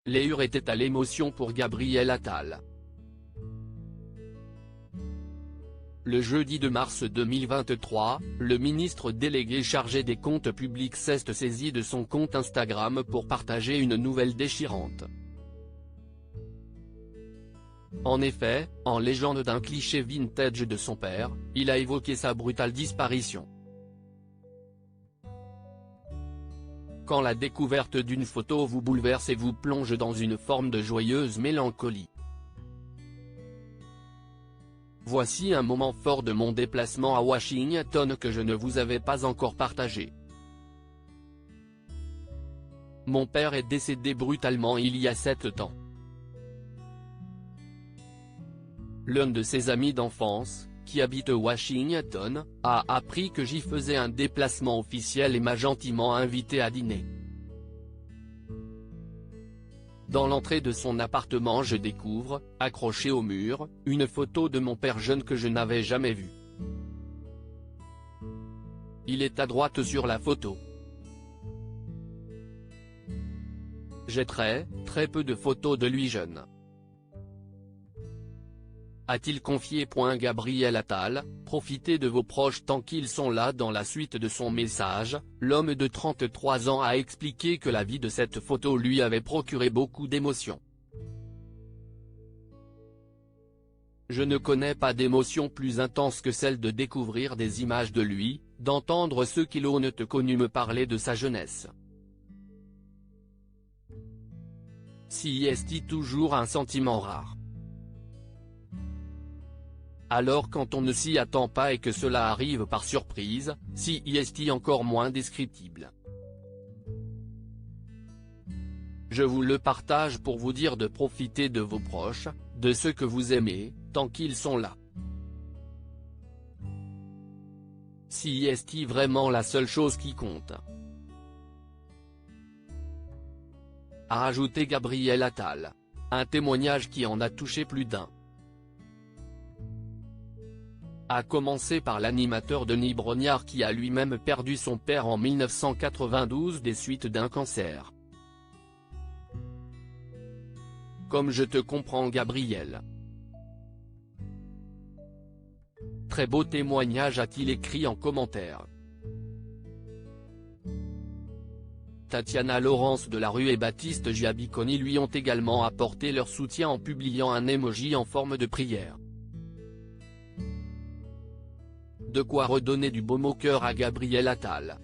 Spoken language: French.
Les hurs étaient à l'émotion pour Gabriel Attal. Le jeudi 2 mars 2023, le ministre délégué chargé des comptes publics s'est saisi de son compte Instagram pour partager une nouvelle déchirante. En effet, en légende d'un cliché vintage de son père, il a évoqué sa brutale disparition. Quand la découverte d'une photo vous bouleverse et vous plonge dans une forme de joyeuse mélancolie. Voici un moment fort de mon déplacement à Washington que je ne vous avais pas encore partagé. Mon père est décédé brutalement il y a 7 ans. L'un de ses amis d'enfance, qui habite Washington, a appris que j'y faisais un déplacement officiel et m'a gentiment invité à dîner. Dans l'entrée de son appartement je découvre, accrochée au mur, une photo de mon père jeune que je n'avais jamais vue. Il est à droite sur la photo. J'ai très peu de photos de lui jeune. A-t-il confié. Gabriel Attal, profitez de vos proches tant qu'ils sont là. Dans la suite de son message, l'homme de 33 ans a expliqué que la vie de cette photo lui avait procuré beaucoup d'émotions. Je ne connais pas d'émotion plus intense que celle de découvrir des images de lui, d'entendre ceux qui l'ont connu me parler de sa jeunesse. Si est toujours un sentiment rare. Alors quand on ne s'y attend pas et que cela arrive par surprise, si est encore moins descriptible. Je vous le partage pour vous dire de profiter de vos proches, de ceux que vous aimez, tant qu'ils sont là. Si est vraiment la seule chose qui compte. A ajouté Gabriel Attal. Un témoignage qui en a touché plus d'un. A commencer par l'animateur Denis Brognard qui a lui-même perdu son père en 1992 des suites d'un cancer. Comme je te comprends Gabriel. Très beau témoignage a-t-il écrit en commentaire. Tatiana Laurence de la Rue et Baptiste Giabiconi lui ont également apporté leur soutien en publiant un emoji en forme de prière. De quoi redonner du baume au cœur à Gabriel Attal.